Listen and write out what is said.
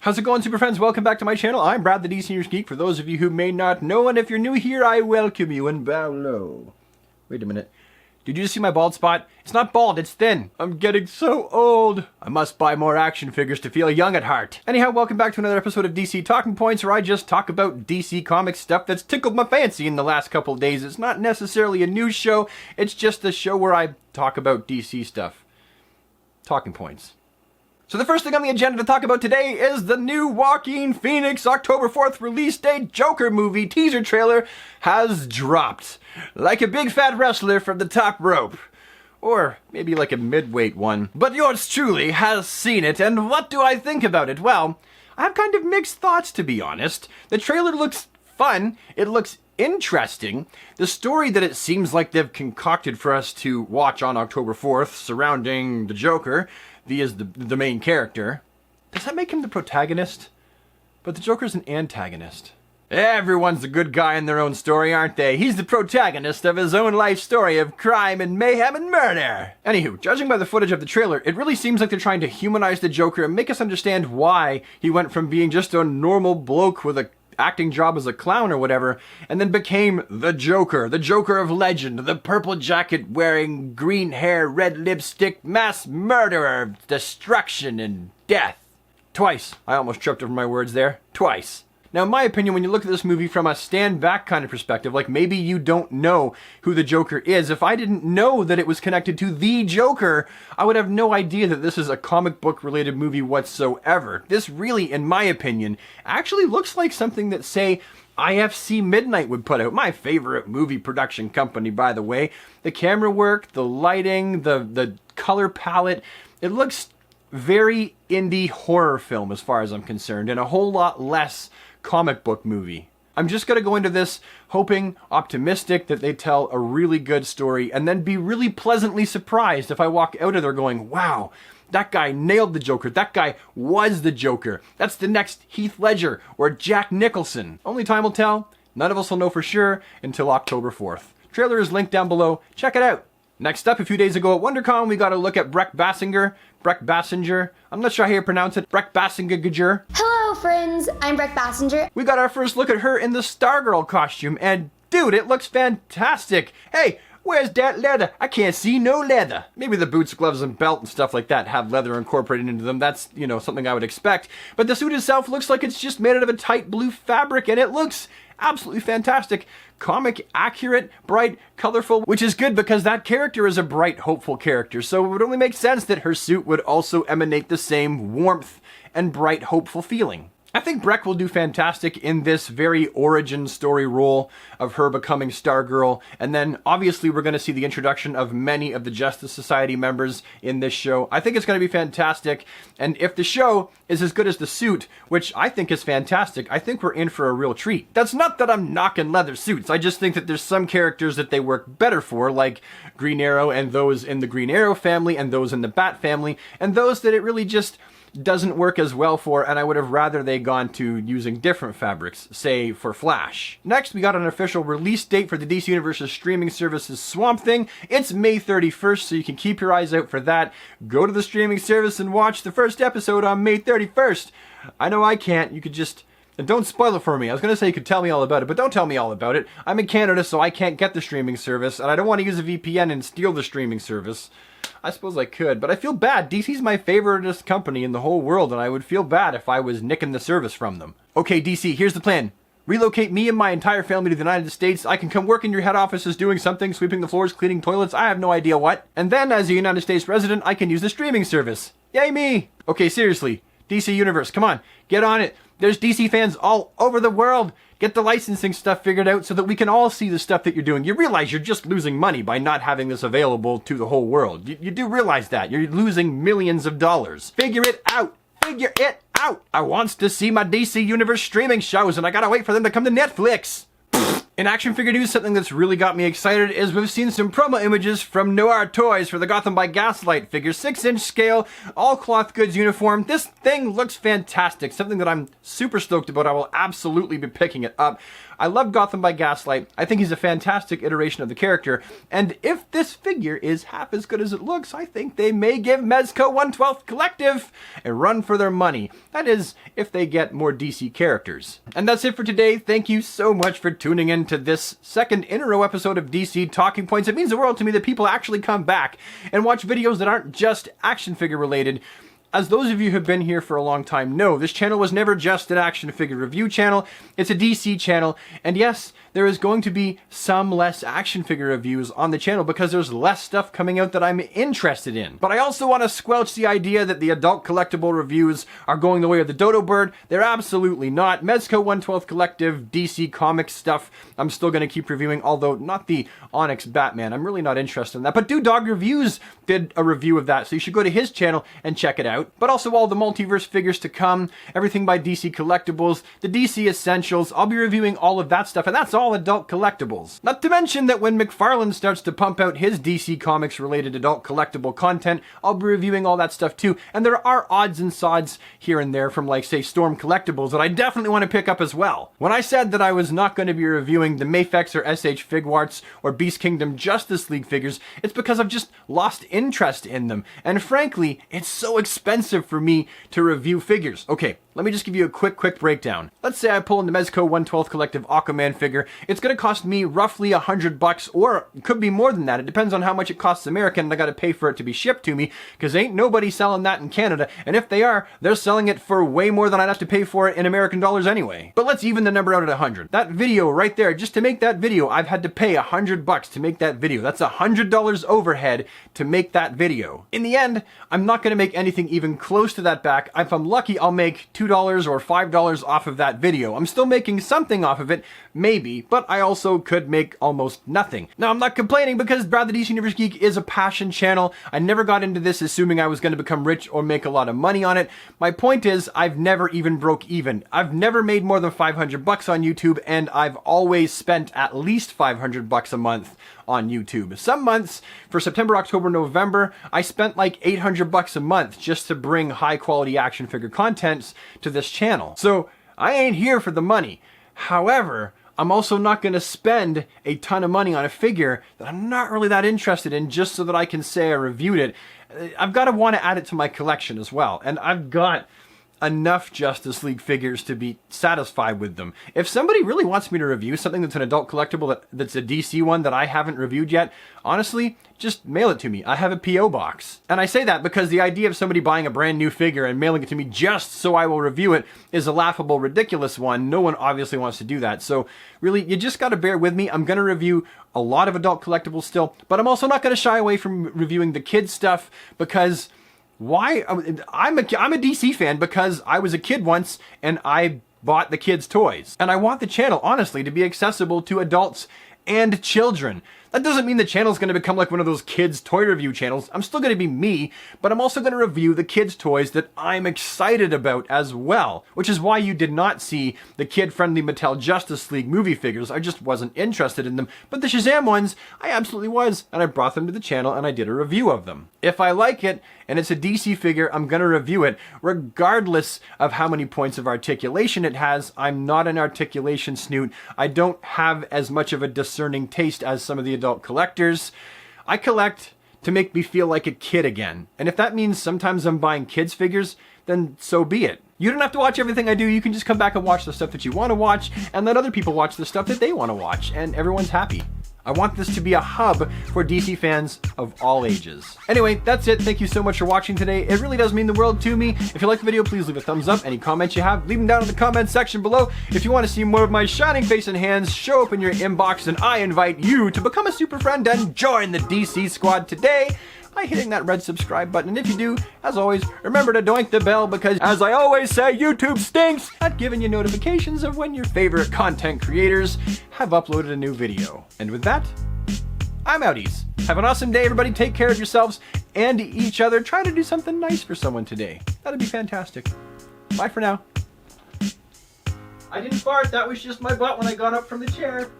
How's it going, super friends? Welcome back to my channel. I'm Brad, the DC News Geek. For those of you who may not know, and if you're new here, I welcome you and bow low. Wait a minute. Did you just see my bald spot? It's not bald, it's thin. I'm getting so old. I must buy more action figures to feel young at heart. Anyhow, welcome back to another episode of DC Talking Points, where I just talk about DC Comics stuff that's tickled my fancy in the last couple of days. It's not necessarily a news show, it's just a show where I talk about DC stuff. Talking Points. So the first thing on the agenda to talk about today is the new Joaquin Phoenix October 4th release date Joker movie teaser trailer has dropped. Like a big fat wrestler from the top rope. Or maybe like a midweight one. But yours truly has seen it, and what do I think about it? Well, I have kind of mixed thoughts, to be honest. The trailer looks fun, it looks interesting. The story that it seems like they've concocted for us to watch on October 4th surrounding the Joker, he is the main character. Does that make him the protagonist? But the Joker's an antagonist. Everyone's a good guy in their own story, aren't they? He's the protagonist of his own life story of crime and mayhem and murder. Anywho, judging by the footage of the trailer, it really seems like they're trying to humanize the Joker and make us understand why he went from being just a normal bloke with a acting job as a clown or whatever, and then became the Joker of legend, the purple jacket wearing, green hair, red lipstick, mass murderer, destruction and death. Twice. I almost tripped over my words there. Twice. Now, in my opinion, when you look at this movie from a stand-back kind of perspective, like maybe you don't know who the Joker is, if I didn't know that it was connected to the Joker, I would have no idea that this is a comic book-related movie whatsoever. This really, in my opinion, actually looks like something that, say, IFC Midnight would put out. My favorite movie production company, by the way. The camera work, the lighting, the color palette, it looks very indie horror film as far as I'm concerned, and a whole lot less comic book movie. I'm just gonna go into this hoping, optimistic that they tell a really good story, and then be really pleasantly surprised if I walk out of there going, wow, that guy nailed the Joker, that guy was the Joker, that's the next Heath Ledger or Jack Nicholson. Only time will tell. None of us will know for sure until October 4th. Trailer is linked down below. Check it out. Next up, a few days ago at WonderCon, we got a look at Brec Bassinger. I'm not sure how you pronounce it. Brec Bassinger. Hello, friends. I'm Brec Bassinger. We got our first look at her in the Stargirl costume, and dude, it looks fantastic. Hey, where's that leather? I can't see no leather. Maybe the boots, gloves, and belt and stuff like that have leather incorporated into them. That's, you know, something I would expect. But the suit itself looks like it's just made out of a tight blue fabric, and it looks absolutely fantastic. Comic accurate, bright, colorful, which is good because that character is a bright, hopeful character, so it would only make sense that her suit would also emanate the same warmth and bright, hopeful feeling. I think Brec will do fantastic in this very origin story role of her becoming Stargirl, and then obviously we're going to see the introduction of many of the Justice Society members in this show. I think it's going to be fantastic, and if the show is as good as the suit, which I think is fantastic, I think we're in for a real treat. That's not that I'm knocking leather suits, I just think that there's some characters that they work better for, like Green Arrow and those in the Green Arrow family and those in the Bat family, and those that it really just doesn't work as well for, and I would have rather they gone to using different fabrics, say for Flash. Next, we got an official release date for the DC Universe's streaming service's Swamp Thing. It's May 31st, so you can keep your eyes out for that. Go to the streaming service and watch the first episode on May 31st. I know I can't, you could just... And don't spoil it for me. I was going to say you could tell me all about it, but don't tell me all about it. I'm in Canada, so I can't get the streaming service, and I don't want to use a VPN and steal the streaming service. I suppose I could, but I feel bad. DC's my favoriteest company in the whole world, and I would feel bad if I was nicking the service from them. Okay, DC, here's the plan. Relocate me and my entire family to the United States. I can come work in your head offices doing something, sweeping the floors, cleaning toilets, I have no idea what. And then, as a United States resident, I can use the streaming service. Yay me! Okay, seriously. DC Universe, come on, get on it. There's DC fans all over the world. Get the licensing stuff figured out so that we can all see the stuff that you're doing. You realize you're just losing money by not having this available to the whole world. You do realize that. You're losing millions of dollars. Figure it out. Figure it out. I wants to see my DC Universe streaming shows, and I gotta wait for them to come to Netflix. In action figure news, something that's really got me excited is we've seen some promo images from Noir Toyz for the Gotham by Gaslight figure. 6-inch scale, all cloth goods uniform. This thing looks fantastic. Something that I'm super stoked about. I will absolutely be picking it up. I love Gotham by Gaslight. I think he's a fantastic iteration of the character. And if this figure is half as good as it looks, I think they may give Mezco 1/12 Collective a run for their money. That is, if they get more DC characters. And that's it for today. Thank you so much for tuning in to this second in a row episode of DC Talking Points. It means the world to me that people actually come back and watch videos that aren't just action figure related. As those of you who have been here for a long time know, this channel was never just an action figure review channel. It's a DC channel, and yes, there is going to be some less action figure reviews on the channel because there's less stuff coming out that I'm interested in. But I also want to squelch the idea that the adult collectible reviews are going the way of the dodo bird. They're absolutely not. Mezco 1/12 Collective DC Comics stuff I'm still going to keep reviewing, although not the Onyx Batman. I'm really not interested in that. But Dog Reviews did a review of that, so you should go to his channel and check it out. But also all the multiverse figures to come, everything by DC Collectibles, the DC Essentials. I'll be reviewing all of that stuff, and that's all adult collectibles. Not to mention that when McFarlane starts to pump out his DC Comics related adult collectible content, I'll be reviewing all that stuff too. And there are odds and sods here and there from, like, say, Storm Collectibles that I definitely want to pick up as well. When I said that I was not going to be reviewing the Mafex or SH Figuarts or Beast Kingdom Justice League figures, it's because I've just lost interest in them. And frankly, it's so expensive for me to review figures. Okay, let me just give you a quick breakdown. Let's say I pull in the Mezco 1/12 Collective Aquaman figure. It's going to cost me roughly $100, or it could be more than that. It depends on how much it costs American, and I got to pay for it to be shipped to me, because ain't nobody selling that in Canada. And if they are, they're selling it for way more than I'd have to pay for it in American dollars anyway. But let's even the number out at 100. That video right there, just to make that video, I've had to pay $100 to make that video. That's $100 overhead to make that video. In the end, I'm not going to make anything even close to that back. If I'm lucky, I'll make $2 or $5 off of that video. I'm still making something off of it, maybe, but I also could make almost nothing. Now, I'm not complaining because Brad the DC Universe Geek is a passion channel. I never got into this assuming I was going to become rich or make a lot of money on it. My point is, I've never even broke even. I've never made more than $500 on YouTube, and I've always spent at least $500 a month on YouTube. Some months, for September, October, November, I spent like $800 a month just to bring high quality action figure contents to this channel. So I ain't here for the money. However, I'm also not going to spend a ton of money on a figure that I'm not really that interested in just so that I can say I reviewed it. I've got to want to add it to my collection as well. And I've got enough Justice League figures to be satisfied with them. If somebody really wants me to review something that's an adult collectible that's a DC one that I haven't reviewed yet, honestly, just mail it to me. I have a P.O. box. And I say that because the idea of somebody buying a brand new figure and mailing it to me just so I will review it is a laughable, ridiculous one. No one obviously wants to do that. So really, you just got to bear with me. I'm going to review a lot of adult collectibles still, but I'm also not going to shy away from reviewing the kids stuff because why? I'm a DC fan because I was a kid once and I bought the kids' toys. And I want the channel, honestly, to be accessible to adults and children. That doesn't mean the channel's going to become like one of those kids' toy review channels. I'm still going to be me, but I'm also going to review the kids' toys that I'm excited about as well, which is why you did not see the kid-friendly Mattel Justice League movie figures. I just wasn't interested in them. But the Shazam ones, I absolutely was, and I brought them to the channel and I did a review of them. If I like it, and it's a DC figure, I'm going to review it, regardless of how many points of articulation it has. I'm not an articulation snoot. I don't have as much of a discerning taste as some of the adult collectors. I collect to make me feel like a kid again. And if that means sometimes I'm buying kids figures, then so be it. You don't have to watch everything I do. You can just come back and watch the stuff that you want to watch and let other people watch the stuff that they want to watch, and everyone's happy. I want this to be a hub for DC fans of all ages. Anyway, that's it. Thank you so much for watching today. It really does mean the world to me. If you like the video, please leave a thumbs up. Any comments you have, leave them down in the comment section below. If you want to see more of my shining face and hands show up in your inbox, then I invite you to become a super friend and join the DC squad today by hitting that red subscribe button. And if you do, as always, remember to doink the bell because, as I always say, YouTube stinks at giving you notifications of when your favorite content creators have uploaded a new video. And with that, I'm outies. Have an awesome day, everybody. Take care of yourselves and each other. Try to do something nice for someone today. That'd be fantastic. Bye for now. I didn't fart. That was just my butt when I got up from the chair.